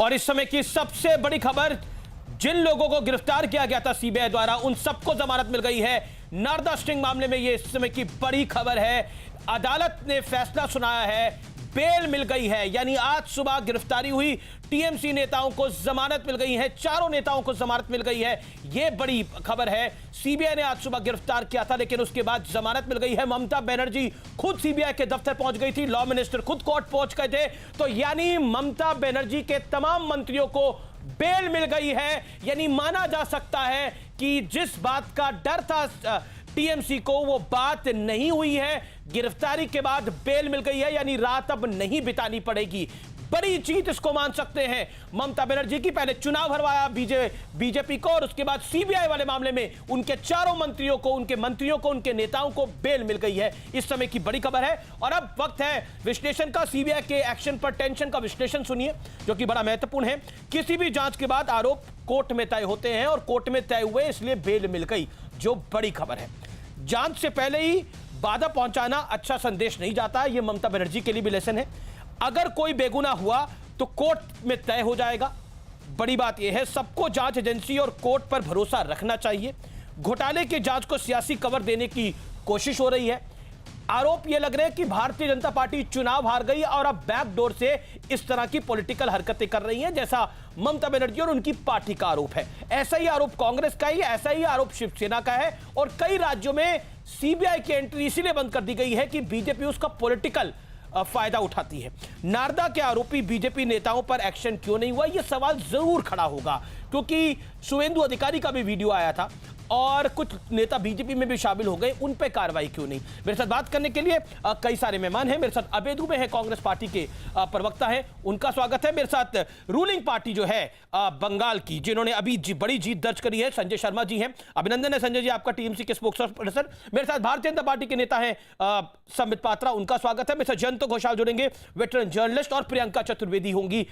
और इस समय की सबसे बड़ी खबर, जिन लोगों को गिरफ्तार किया गया था सीबीआई द्वारा, उन सबको जमानत मिल गई है। नारदा स्टिंग मामले में यह इस समय की बड़ी खबर है। अदालत ने फैसला सुनाया है, बेल मिल गई है। यानी आज सुबह गिरफ्तारी हुई टीएमसी नेताओं को जमानत मिल गई है, चारों नेताओं को जमानत मिल गई है। यह बड़ी खबर है। सीबीआई ने आज सुबह गिरफ्तार किया था, लेकिन उसके बाद जमानत मिल गई है। ममता बनर्जी खुद सीबीआई के दफ्तर पहुंच गई थी, लॉ मिनिस्टर खुद कोर्ट पहुंच गए थे। तो यानी ममता बनर्जी के तमाम मंत्रियों को बेल मिल गई है। यानी माना जा सकता है कि जिस बात का डर था टीएमसी को, वो बात नहीं हुई है। गिरफ्तारी के बाद बेल मिल गई है, यानी रात अब नहीं बितानी पड़ेगी। बड़ी जीत इसको मान सकते हैं ममता बनर्जी की। पहले चुनाव हरवाया बीजेपी को, और उसके बाद सीबीआई वाले मामले में उनके चारों मंत्रियों को, उनके नेताओं को बेल मिल गई है। इस समय की बड़ी खबर है। और अब वक्त है विश्लेषण का। सीबीआई के एक्शन पर टेंशन का विश्लेषण सुनिए, जो कि बड़ा महत्वपूर्ण है। किसी भी जांच के बाद आरोप कोर्ट में तय होते हैं, और कोर्ट में तय हुए, इसलिए बेल मिल गई, जो बड़ी खबर है। जांच से पहले ही बाधा पहुंचाना अच्छा संदेश नहीं जाता है। यह ममता बनर्जी के लिए भी लेसन है। अगर कोई बेगुनाह हुआ तो कोर्ट में तय हो जाएगा। बड़ी बात यह है, सबको जांच एजेंसी और कोर्ट पर भरोसा रखना चाहिए। घोटाले की जांच को सियासी कवर देने की कोशिश हो रही है। आरोप यह लग रहे हैं कि भारतीय जनता पार्टी चुनाव हार गई और अब बैकडोर से इस तरह की पॉलिटिकल हरकतें कर रही हैं, जैसा ममता बनर्जी और उनकी पार्टी का आरोप है। ऐसा ही आरोप कांग्रेस का ही, ऐसा ही आरोप शिवसेना का है। और कई राज्यों में सीबीआई की एंट्री इसीलिए बंद कर दी गई है कि बीजेपी उसका पॉलिटिकल फायदा उठाती है। नारदा के आरोपी बीजेपी नेताओं पर एक्शन क्यों नहीं हुआ, यह सवाल जरूर खड़ा होगा, क्योंकि शुभेंदु अधिकारी का भी वीडियो आया था और कुछ नेता बीजेपी में भी शामिल हो गए, उन पर कार्रवाई क्यों नहीं। मेरे साथ बात करने के लिए कई सारे मेहमान हैं। मेरे साथ अभय दुबे हैं, कांग्रेस पार्टी के प्रवक्ता हैं, उनका स्वागत है। मेरे साथ रूलिंग पार्टी जो है बंगाल की, जिन्होंने अभी बड़ी जीत दर्ज करी है, संजय शर्मा जी हैं। अभिनंदन है संजय जी, आपका टीएमसी के स्पोक्स पर्सन। मेरे साथ भारतीय जनता पार्टी के नेता हैं संबित पात्रा, उनका स्वागत है। मेरे साथ जयंत घोषाल जुड़ेंगे, वेटरन जर्नलिस्ट, और प्रियंका चतुर्वेदी होंगी,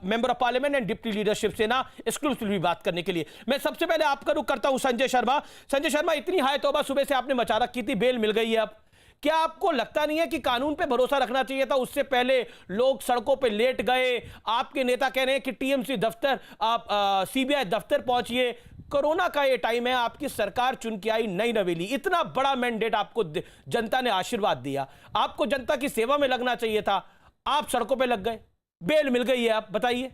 member of parliament and deputy leader Shiv Sena, exclusively बात करने के लिए। मैं सबसे पहले आपका रुख करता हूं संजय शर्मा, इतनी हाय तौबा सुबह से आपने मचा रखी थी, बेल मिल गई है। अब क्या आपको लगता नहीं है कि कानून पे भरोसा रखना चाहिए था? उससे पहले लोग सड़कों पे लेट गए, आपके नेता कह रहे हैं कि टीएमसी दफ्तर, आप सीबीआई दफ्तर पहुंचिए। कोरोना का ये टाइम है, आपकी सरकार चुन के आई, नई नवेली, इतना बड़ा मैंडेट आपको जनता ने आशीर्वाद दिया, आपको जनता की सेवा में लगना चाहिए था, आप सड़कों पे लग गए, बेल मिल गई है। आप बताइए।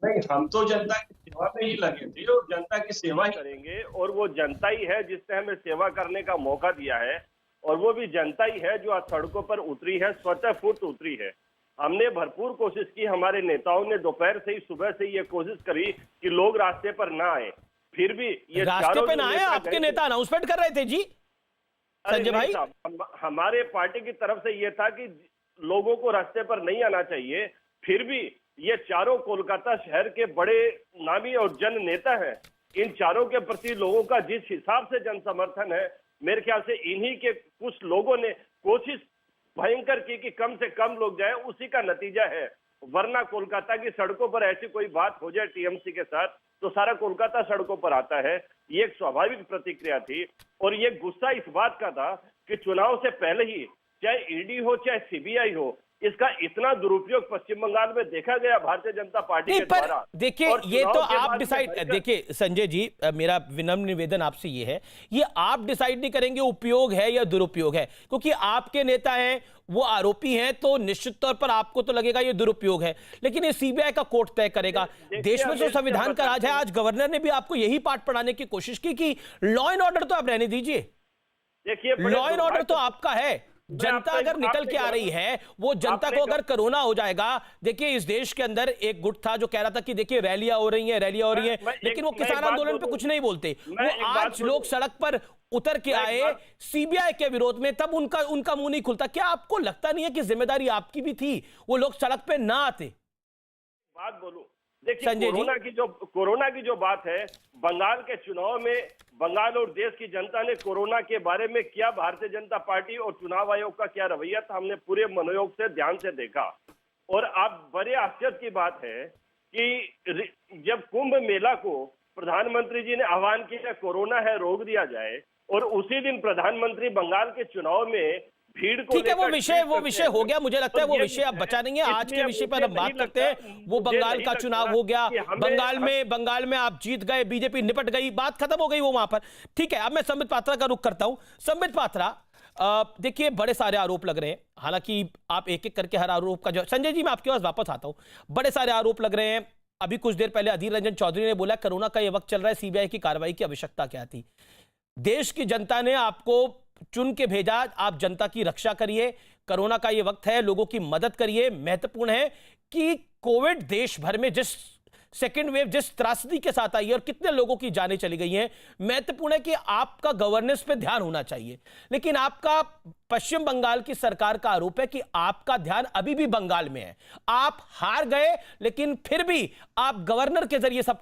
नहीं, हम तो जनता की सेवा में ही लगे थे और जनता की सेवा ही करेंगे, और वो जनता ही है जिसने हमें सेवा करने का मौका दिया है, और वो भी जनता ही है जो आज सड़कों पर उतरी है, स्वतः फुर्त उतरी है। हमने भरपूर कोशिश की, हमारे नेताओं ने दोपहर से ही, सुबह से ही ये कोशिश करी कि लोग रास्ते पर ना आए, फिर भी ये रास्ते पे ना आए, आपके नेता अनाउंसमेंट कर रहे थे जी संजय भाई। हमारे पार्टी की तरफ से ये था कि लोगों को रास्ते पर नहीं आना चाहिए, फिर भी ये चारों कोलकाता शहर के बड़े नामी और जन नेता हैं। इन चारों के प्रति लोगों का जिस हिसाब से जन समर्थन है, मेरे ख्याल से इन्हीं के कुछ लोगों ने कोशिश भयंकर की कि कम से कम लोग जाए, उसी का नतीजा है। वरना कोलकाता की सड़कों पर ऐसी कोई बात हो जाए टीएमसी के साथ, तो सारा कोलकाता सड़कों पर आता है। ये एक स्वाभाविक प्रतिक्रिया थी, और ये गुस्सा इस बात का था कि चुनाव से पहले ही, चाहे ईडी हो चाहे सीबीआई हो, इसका इतना दुरुपयोग पश्चिम बंगाल में देखा गया भारतीय जनता पार्टी के द्वारा। देखिए, ये तो आप डिसाइड, देखिए संजय जी, मेरा विनम्र निवेदन आपसे ये है, ये आप डिसाइड नहीं करेंगे उपयोग है या दुरुपयोग है, क्योंकि आपके नेता हैं, वो आरोपी हैं, तो निश्चित तौर पर आपको तो लगेगा ये दुरुपयोग है, लेकिन ये सीबीआई का कोर्ट तय करेगा। देश में तो संविधान का राज है। आज गवर्नर ने भी आपको यही पाठ पढ़ाने की कोशिश की कि लॉ एंड ऑर्डर तो आप रहने दीजिए, देखिए लॉ एंड ऑर्डर तो आपका है। जनता अगर निकल के आ रही है, वो जनता को अगर कोरोना हो जाएगा, देखिए इस देश के अंदर एक गुट था जो कह रहा था कि देखिए रैलियां हो रही हैं, लेकिन वो किसान आंदोलन पे कुछ नहीं बोलते। वो आज लोग सड़क पर उतर के आए सीबीआई के विरोध में, तब उनका मुंह नहीं खुलता। क्या आपको लगता नहीं है कि जिम्मेदारी आपकी भी थी, वो लोग सड़क पे ना आते? बात बोलूं, देखिए कोरोना की जो बात है, बंगाल के चुनाव में बंगाल और देश की जनता ने कोरोना के बारे में क्या भारतीय जनता पार्टी और चुनाव आयोग का क्या रवैया था, हमने पूरे मनोयोग से ध्यान से देखा। और आप बड़े आश्चर्य की बात है कि जब कुंभ मेला को प्रधानमंत्री जी ने आह्वान किया कोरोना है रोक दिया जाए, और उसी दिन प्रधानमंत्री बंगाल के चुनाव में भीड़ को ठीक है, वो लेकर विषय ट्वीट करते हो हैं। गया, मुझे लगता है तो वो ये विषय अब बचा नहीं है। आज के इसलिए विषय पर मुझे हम बात नहीं करते लगता- हैं। वो मुझे बंगाल नहीं का लगता चुनाव हो गया, कि हमें- बंगाल में आप जीत गए, बीजेपी निपट गई, बात खत्म हो गई वो वहां पर। ठीक है, अब मैं संबित पात्रा का रुख करता हूं। संबित पात्रा, देखिए बड़े सारे आरोप लग रहे हैं, हालांकि आप एक एक करके हर आरोप का संजय जी मैं आपके पास वापस आता हूं। बड़े सारे आरोप लग रहे हैं। अभी कुछ देर पहले अधीर रंजन चौधरी ने बोला कोरोना का यह वक्त चल रहा है, सीबीआई की कार्रवाई की आवश्यकता क्या थी। देश की जनता ने आपको चुन के भेजा, आप जनता की रक्षा करिए, कोरोना का यह वक्त है, लोगों की मदद करिए। महत्वपूर्ण है कि कोविड देश भर में जिस सेकेंड वेव जिस त्रासदी के साथ आई है और कितने लोगों की जानें चली गई हैं, महत्वपूर्ण है कि आपका गवर्नेंस पे ध्यान होना चाहिए। लेकिन आपका पश्चिम बंगाल की सरकार का आरोप है कि आपका ध्यान अभी भी बंगाल में है। आप हार गए, लेकिन फिर भी आप गवर्नर के जरिए सब कुछ